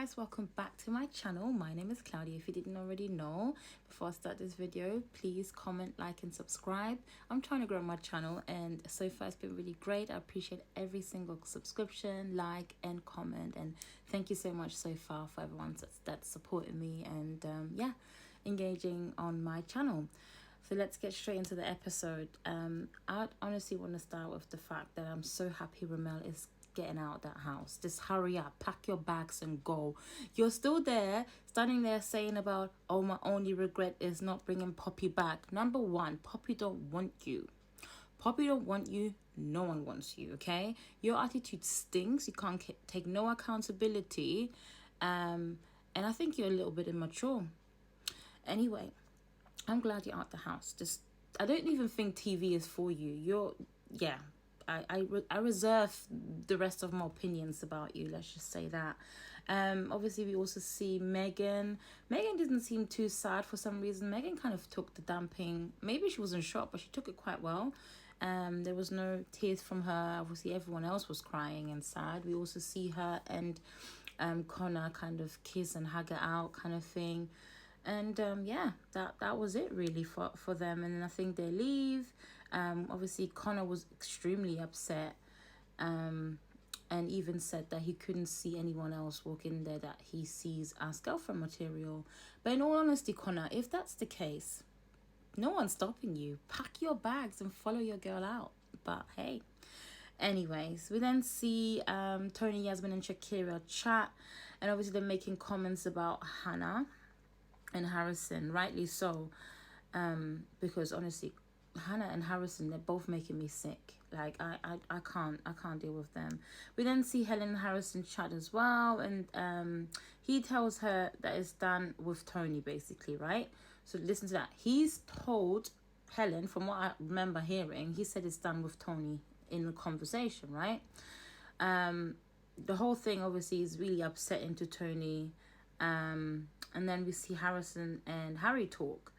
guys, welcome back to my channel. My name is Claudia. If you didn't already know, before I start this video, please comment, like and subscribe. I'm trying to grow my channel and so far it's been really great. I appreciate every single subscription, like and comment, and thank you so much so far for everyone that's supporting me and engaging on my channel. So let's get straight into the episode. I honestly want to start with the fact that I'm so happy Remmel is getting out of that house. Just hurry up, pack your bags and go. You're still there, standing there saying about, oh, my only regret is not bringing Poppy back. Number one, Poppy don't want you. Poppy don't want you. No one wants you, okay? Your attitude stinks. You can't take no accountability. And I think you're a little bit immature. Anyway, I'm glad you're out the house. I don't even think TV is for you. I reserve the rest of my opinions about you. Let's just say that. Obviously, we also see Megan. Megan didn't seem too sad for some reason. Megan kind of took the dumping. Maybe she wasn't shocked, but she took it quite well. There was no tears from her. Obviously, everyone else was crying and sad. We also see her and Connor kind of kiss and hug it out kind of thing. And that was it really for them. And I think they leave. Obviously Connor was extremely upset, and even said that he couldn't see anyone else walk in there that he sees as girlfriend material. But in all honesty, Connor, if that's the case, no one's stopping you. Pack your bags and follow your girl out. But hey, anyways, we then see Tony, Yazmin and Shakira chat, and obviously they're making comments about Hannah and Harrison, rightly so, because honestly Hannah and Harrison, they're both making me sick. Like I can't deal with them. We then see Helen and Harrison chat as well, and he tells her that it's done with Tony, basically, right? So listen to that. He's told Helen, from what I remember hearing, he said it's done with Tony in the conversation, right? The whole thing obviously is really upsetting to Tony. And then we see Harrison and Harry talk,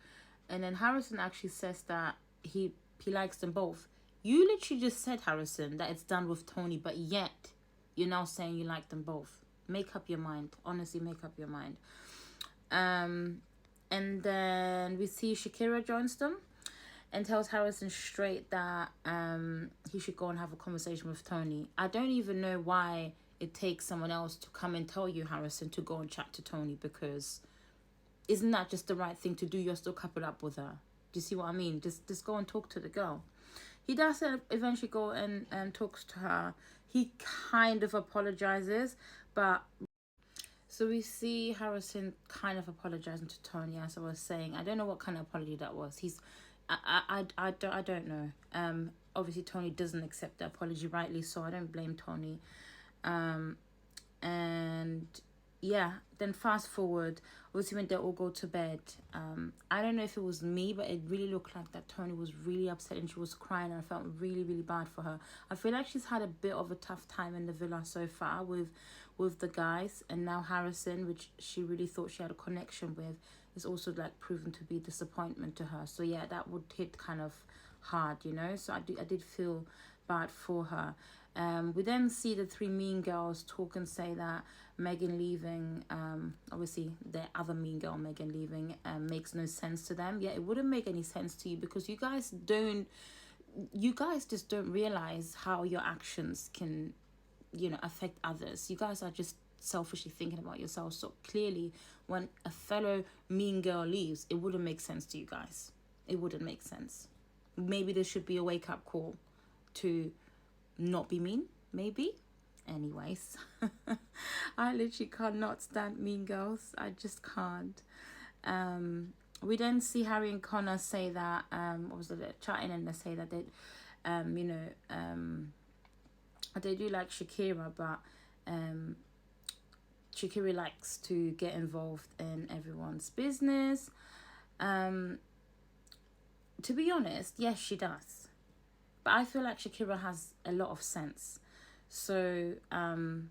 and then Harrison actually says that he likes them both. You literally just said, Harrison, that it's done with Tony, but yet you're now saying you like them both. Make up your mind. Honestly, make up your mind. And then we see Shakira joins them and tells Harrison straight that he should go and have a conversation with Tony. I don't even know why it takes someone else to come and tell you, Harrison, to go and chat to Tony, because isn't that just the right thing to do? You're still coupled up with her. Do you see what I mean? Just go and talk to the girl. He does eventually go and talks to her. He kind of apologizes, but so we see Harrison kind of apologizing to Tony, as I was saying. I don't know what kind of apology that was. I don't know. Obviously Tony doesn't accept the apology, rightly so. I don't blame Tony. And yeah, then fast forward, obviously when they all go to bed, I don't know if it was me, but it really looked like that Tony was really upset and she was crying, and I felt really, really bad for her. I feel like she's had a bit of a tough time in the villa so far with the guys, and now Harrison, which she really thought she had a connection with, is also like proven to be disappointment to her. So yeah, that would hit kind of hard, you know. So I did feel bad for her. We then see the three mean girls talk and say that Megan leaving, obviously the other mean girl Megan leaving, makes no sense to them. Yeah, it wouldn't make any sense to you because you guys just don't realize how your actions can, affect others. You guys are just selfishly thinking about yourselves. So clearly when a fellow mean girl leaves, it wouldn't make sense to you guys. It wouldn't make sense. Maybe there should be a wake-up call to not be mean, maybe. Anyways, I literally cannot stand mean girls. I just can't. We then see Harry and Connor say that they're chatting, and they say that they they do like Shakira, but Shakira likes to get involved in everyone's business. To be honest, yes, she does. But I feel like Shakira has a lot of sense. So, and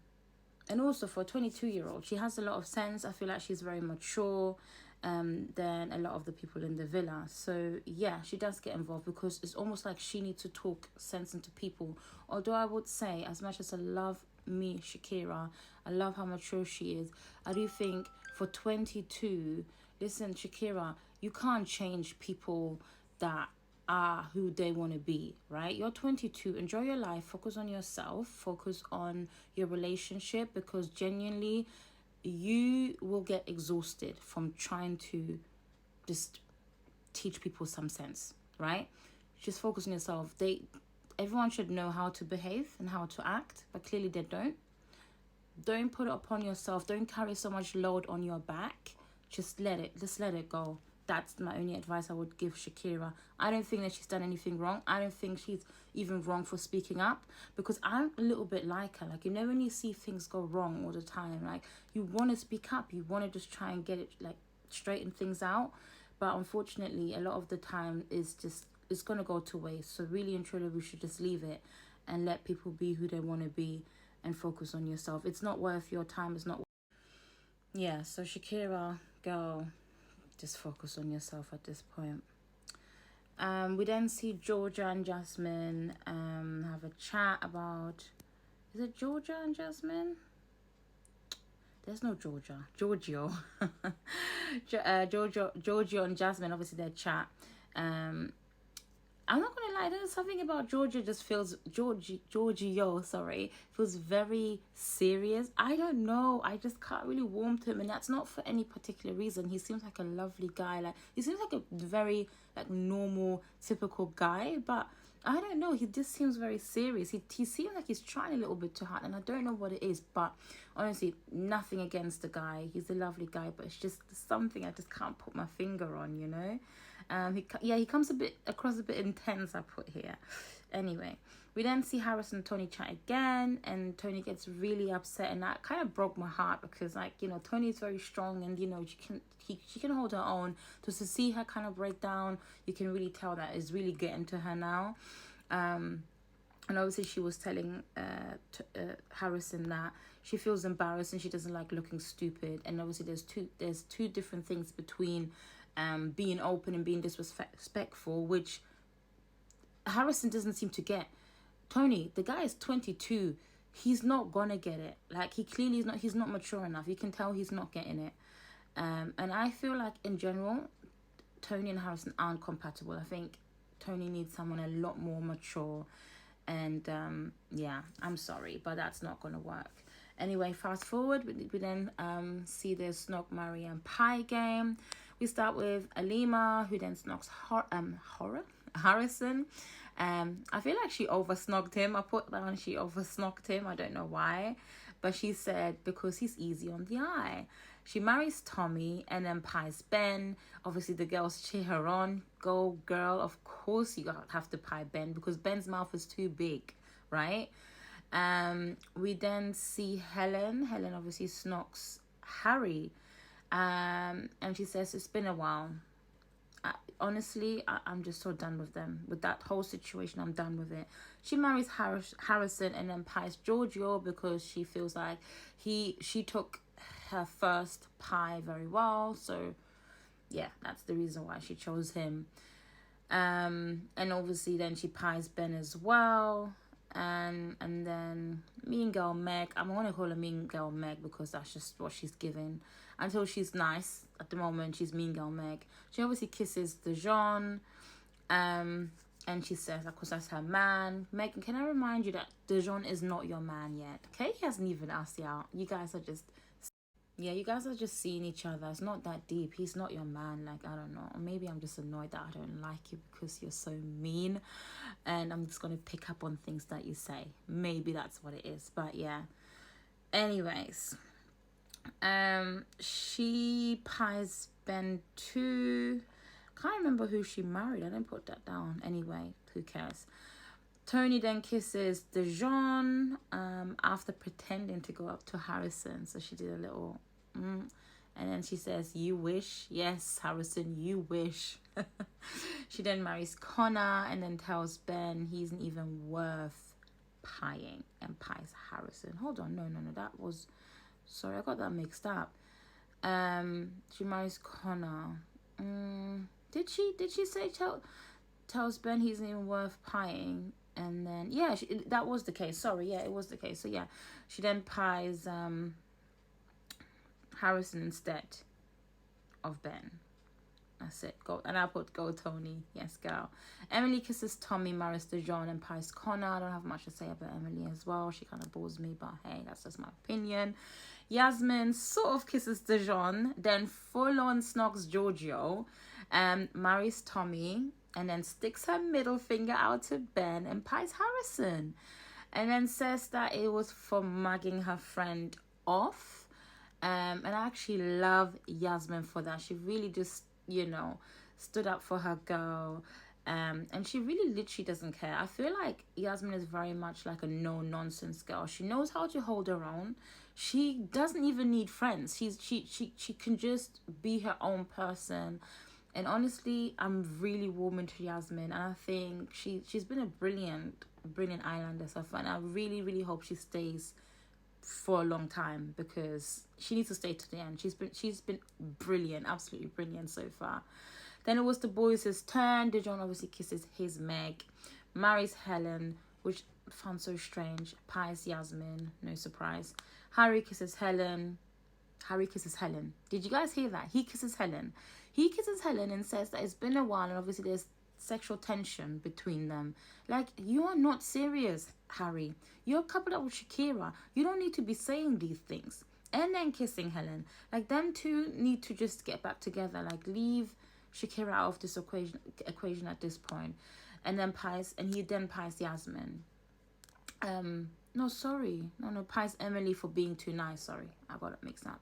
also for a 22-year-old, she has a lot of sense. I feel like she's very mature than a lot of the people in the villa. So, yeah, she does get involved because it's almost like she needs to talk sense into people. Although I would say, as much as I love me, Shakira, I love how mature she is. I do think for 22, listen, Shakira, you can't change people that are who they want to be, right? You're 22. Enjoy your life. Focus on yourself. Focus on your relationship, because genuinely, you will get exhausted from trying to just teach people some sense, right? Just focus on yourself. Everyone should know how to behave and how to act, but clearly they don't. Don't put it upon yourself. Don't carry so much load on your back. Just let it go. That's my only advice I would give Shakira. I don't think that she's done anything wrong. I don't think she's even wrong for speaking up, because I'm a little bit like her. Like, you know, when you see things go wrong all the time, like, you want to speak up. You want to just try and get it, like, straighten things out. But unfortunately, a lot of the time it's going to go to waste. So really and truly, we should just leave it and let people be who they want to be and focus on yourself. It's not worth your time. It's not. Yeah, so Shakira, girl, just focus on yourself at this point. We then see Georgia and Jasmine have a chat about... Is it Georgia and Jasmine? There's no Georgia. Giorgio. Giorgio and Jasmine, obviously their chat. I'm not gonna lie, there's something about Georgia just feels... Giorgio, feels very serious. I don't know. I just can't really warm to him, and that's not for any particular reason. He seems like a lovely guy. Like, he seems like a very, like, normal, typical guy, but I don't know. He just seems very serious. He seems like he's trying a little bit too hard, and I don't know what it is. But honestly, nothing against the guy. He's a lovely guy, but it's just something I just can't put my finger on, you know. He comes across a bit intense, I put here. Anyway, we then see Harrison and Tony chat again, and Tony gets really upset, and that kind of broke my heart, because, like, you know, Tony's very strong, and, you know, she can hold her own. Just to see her kind of break down, you can really tell that is really getting to her now. And obviously she was telling Harrison that she feels embarrassed and she doesn't like looking stupid. And obviously there's two different things between being open and being disrespectful, which Harrison doesn't seem to get. Tony, the guy is 22. He's not gonna get it. Like, he's not mature enough. You can tell he's not getting it. And I feel like in general, Tony and Harrison aren't compatible. I think Tony needs someone a lot more mature. And yeah, I'm sorry, but that's not gonna work. Anyway, fast forward, we then see the snog, marry, and pie game. We start with Alima, who then snogs Harrison. I feel like she over-snogged him. I put down she over-snogged him. I don't know why. But she said because he's easy on the eye. She marries Tommy and then pies Ben. Obviously, the girls cheer her on. Go, girl. Of course you have to pie Ben, because Ben's mouth is too big, right? We then see Helen. Helen obviously snogs Harry. And she says, it's been a while. Honestly, I'm just so done with them. With that whole situation, I'm done with it. She marries Harrison and then pies Giorgio, because she feels like she took her first pie very well. So yeah, that's the reason why she chose him. And obviously then she pies Ben as well. And then Mean Girl Meg, I'm going to call her Mean Girl Meg because that's just what she's given. Until she's nice. At the moment, she's Mean Girl Meg. She obviously kisses Dejan. And she says, of course, that's her man. Megan, can I remind you that Dejan is not your man yet? Okay? He hasn't even asked you out. You guys are just... Yeah, you guys are just seeing each other. It's not that deep. He's not your man. Like, I don't know. Or maybe I'm just annoyed that I don't like you because you're so mean. And I'm just going to pick up on things that you say. Maybe that's what it is. But yeah. Anyways. She pies Ben too. Can't remember who she married. I didn't put that down. Anyway, who cares? Tony then kisses Dejan after pretending to go up to Harrison. So she did a little and then she says, you wish. Yes, Harrison, you wish. She then marries Connor and then tells Ben he isn't even worth pieing, and pies Harrison. Hold on, no, that was... Sorry, I got that mixed up. She marries Connor. Did she say tells Ben he's not even worth pieing? And then, yeah, that was the case. Sorry, yeah, it was the case. So, yeah, she then pies Harrison instead of Ben. That's it. Go. And I put go Tony. Yes, girl. Emily kisses Tommy, marries DeJohn, and pies Connor. I don't have much to say about Emily as well. She kind of bores me, but hey, that's just my opinion. Yazmin sort of kisses DeJohn, then full on snogs Giorgio, marries Tommy, and then sticks her middle finger out to Ben and pies Harrison. And then says that it was for mugging her friend off. And I actually love Yazmin for that. She really just, stood up for her girl. And she really literally doesn't care. I feel like Yazmin is very much like a no-nonsense girl. She knows how to hold her own. She doesn't even need friends. She can just be her own person. And honestly, I'm really warming to Yazmin. And I think she's been a brilliant Islander so far. And I really, really hope she stays for a long time, because she needs to stay to the end. She's been brilliant, absolutely brilliant so far. Then it was the boys' turn. DeJohn obviously kisses his Meg, marries Helen, which I found so strange. Pies Yazmin, no surprise. Harry kisses Helen. Did you guys hear that? He kisses Helen and says that it's been a while, and obviously there's sexual tension between them. Like, you are not serious, Harry. You're coupled up with Shakira. You don't need to be saying these things. And then kissing Helen. Like, them two need to just get back together. Like, leave Shakira out of this equation at this point. And then he then pies Yazmin. Pies Emily for being too nice. Sorry, I got it mixed up.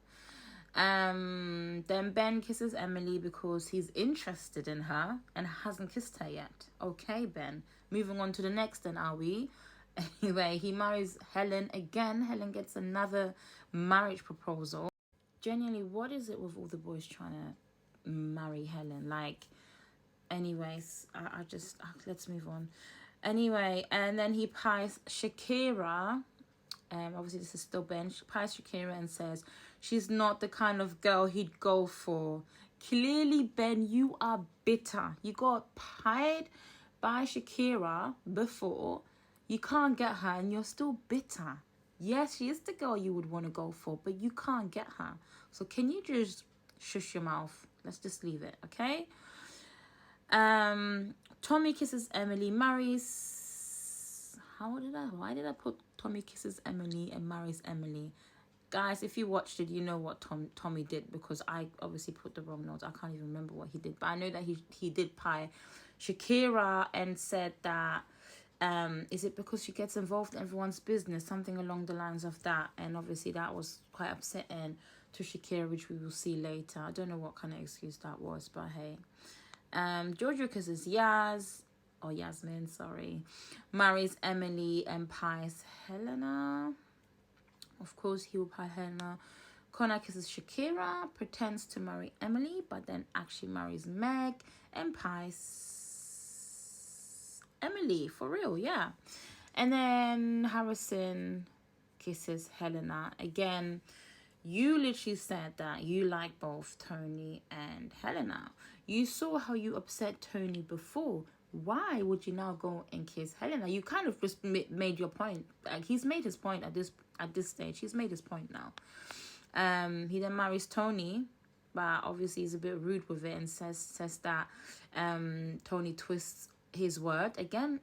Then Ben kisses Emily because he's interested in her and hasn't kissed her yet. Okay, Ben. Moving on to the next then, are we? Anyway, he marries Helen again. Helen gets another marriage proposal. Genuinely, what is it with all the boys trying to marry Helen? Like, anyways, let's move on. Anyway, and then he pies Shakira. Obviously this is still Ben. She pies Shakira and says she's not the kind of girl he'd go for. Clearly, Ben, you are bitter. You got pied by Shakira before. You can't get her and you're still bitter. Yes, she is the girl you would want to go for, but you can't get her. So can you just shush your mouth? Let's just leave it, okay? Tommy kisses Emily, marries... Why did I put Tommy kisses Emily and marries Emily? Guys, if you watched it, you know what Tommy did, because I obviously put the wrong notes. I can't even remember what he did. But I know that he did pie Shakira and said that, is it because she gets involved in everyone's business? Something along the lines of that. And obviously that was quite upsetting to Shakira, which we will see later. I don't know what kind of excuse that was, but hey. Giorgio kisses Yazmin, marries Emily and pies Helena. Of course, he will pie Helena. Connor kisses Shakira, pretends to marry Emily, but then actually marries Meg and pies Emily, for real, yeah. And then Harrison kisses Helena. Again, you literally said that you like both Tony and Helena. You saw how you upset Tony before. Why would you now go and kiss Helena? You kind of just made your point. Like, he's made his point at this stage. He's made his point now. He then marries Tony, but obviously he's a bit rude with it and says that Tony twists his word. Again,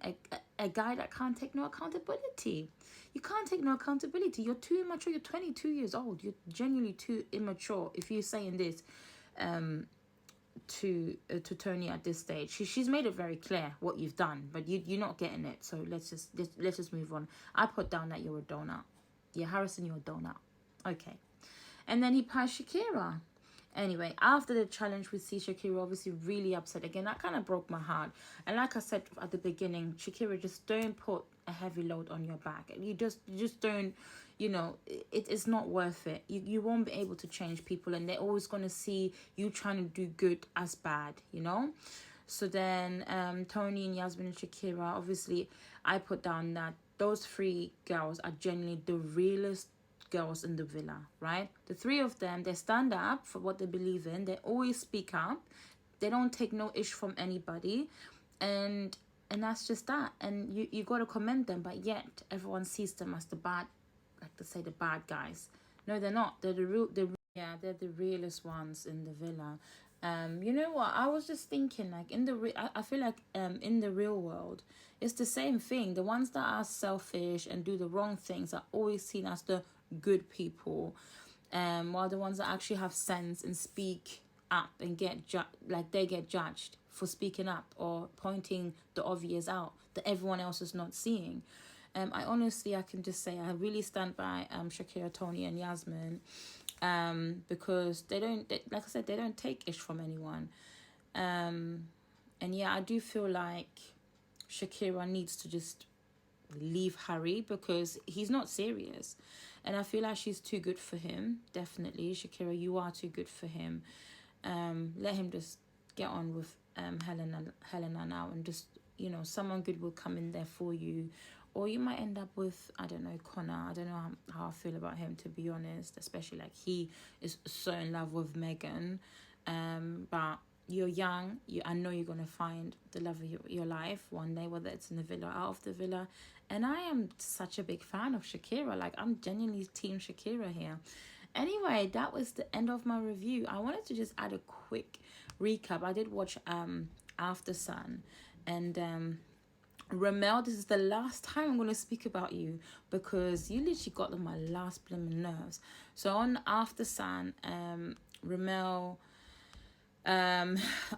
a guy that can't take no accountability. You can't take no accountability. You're too immature. You're 22 years old. You're genuinely too immature if you're saying this to Tony at this stage. She's made it very clear what you've done, but you're not getting it. So let's just move on. I put down that you're a donut. Yeah, Harrison, you're a donut. Okay. And then he pies Shakira. Anyway, after the challenge, we see Shakira obviously really upset again. That kind of broke my heart. And like I said at the beginning, Shakira, just don't put a heavy load on your back. You just don't, it's not worth it. You won't be able to change people, and they're always going to see you trying to do good as bad, So then Tony and Yazmin and Shakira, obviously, I put down that those three girls are genuinely the realest girls in the villa, right? The three of them, they stand up for what they believe in. They always speak up. They don't take no ish from anybody. And and that's just that. And you got to commend them, but yet everyone sees them as the bad, like to say, the bad guys. No, they're not. They're the real. Yeah, they're the realest ones in the villa. You know what? I was just thinking, like I feel like in the real world, it's the same thing. The ones that are selfish and do the wrong things are always seen as the good people, while the ones that actually have sense and speak up and get they get judged for speaking up or pointing the obvious out that everyone else is not seeing. I can just say I really stand by Shakira, Tony, and Yazmin, because like I said, they don't take ish from anyone. And yeah, I do feel like Shakira needs to just leave Harry because he's not serious, and I feel like she's too good for him. Definitely, Shakira, you are too good for him. Let him just get on with Helena now, and just, you know, someone good will come in there for you. Or you might end up with, I don't know, Connor. I don't know how I feel about him, to be honest. Especially, like, he is so in love with Megan. But you're young. I know you're going to find the love of your life one day, whether it's in the villa or out of the villa. And I am such a big fan of Shakira. Like, I'm genuinely team Shakira here. Anyway, that was the end of my review. I wanted to just add a quick recap. I did watch Aftersun. And Remmel, this is the last time I'm going to speak about you because you literally got on my last blooming nerves. So on Aftersun, Remmel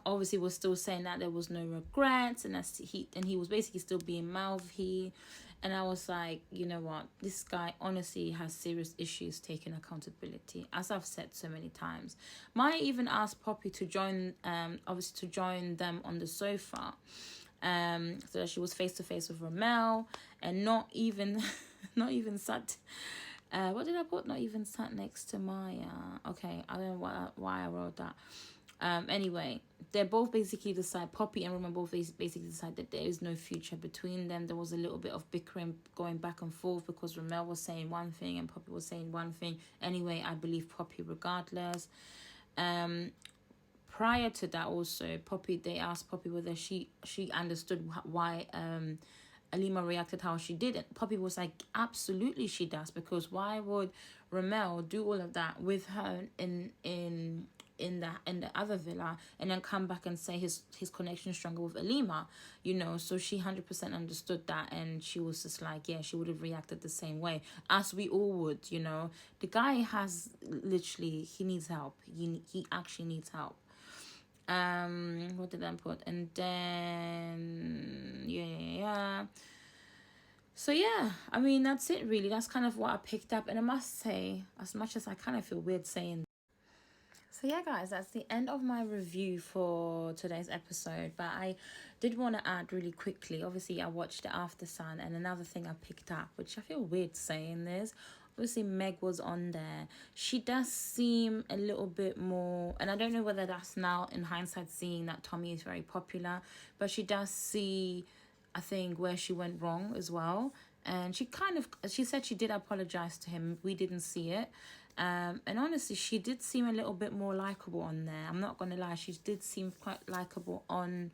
obviously was still saying that there was no regrets, and he was basically still being mouthy. And I was like, you know what, this guy honestly has serious issues taking accountability, as I've said so many times. Maya even asked Poppy to join them on the sofa, so that she was face to face with Remmel, and not even sat. What did I put? Not even sat next to Maya. Okay, I don't know why I wrote that. Anyway, they both basically decide, Poppy and Remmel both basically decide that there is no future between them. There was a little bit of bickering going back and forth because Remmel was saying one thing and Poppy was saying one thing. Anyway, I believe Poppy regardless. Prior to that also, they asked Poppy whether she understood why Alima reacted how she did. And Poppy was like, absolutely she does, because why would Remmel do all of that with her in the other villa and then come back and say his connection is stronger with Alima, you know? So she 100% understood that, and she was just like, yeah, she would have reacted the same way as we all would, you know. The guy has literally, he needs help. He actually needs help. What did I put? And then yeah. So yeah, I mean, that's it really. That's kind of what I picked up. And I must say, as much as I kind of feel weird saying, so yeah, guys, that's the end of my review for today's episode. But I did want to add really quickly, obviously I watched the Aftersun, and another thing I picked up, which I feel weird saying this, obviously Meg was on there. She does seem a little bit more, and I don't know whether that's now in hindsight seeing that Tommy is very popular, but she does see, I think, where she went wrong as well. And she said she did apologize to him. We didn't see it. And honestly, she did seem a little bit more likable on there. I'm not going to lie. She did seem quite likable on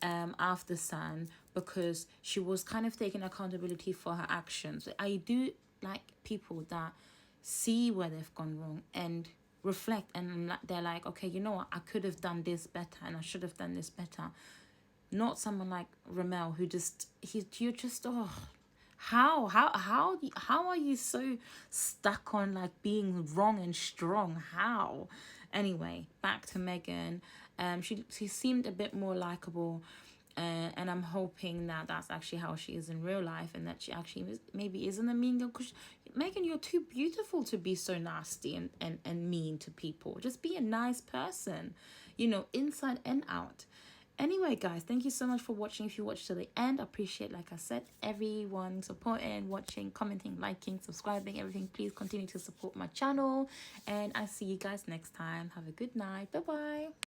Aftersun, because she was kind of taking accountability for her actions. I do like people that see where they've gone wrong and reflect, and they're like, okay, you know what, I could have done this better and I should have done this better. Not someone like Remmel who you're just, oh, how are you so stuck on like being wrong and strong? How? Anyway, back to Megan. She seemed a bit more likable, and I'm hoping that that's actually how she is in real life, and that she actually maybe isn't a mean girl. Because Megan, you're too beautiful to be so nasty and mean to people. Just be a nice person, you know, inside and out. Anyway, guys, thank you so much for watching. If you watched to the end, I appreciate, like I said, everyone supporting, watching, commenting, liking, subscribing, everything. Please continue to support my channel, and I'll see you guys next time. Have a good night. Bye bye.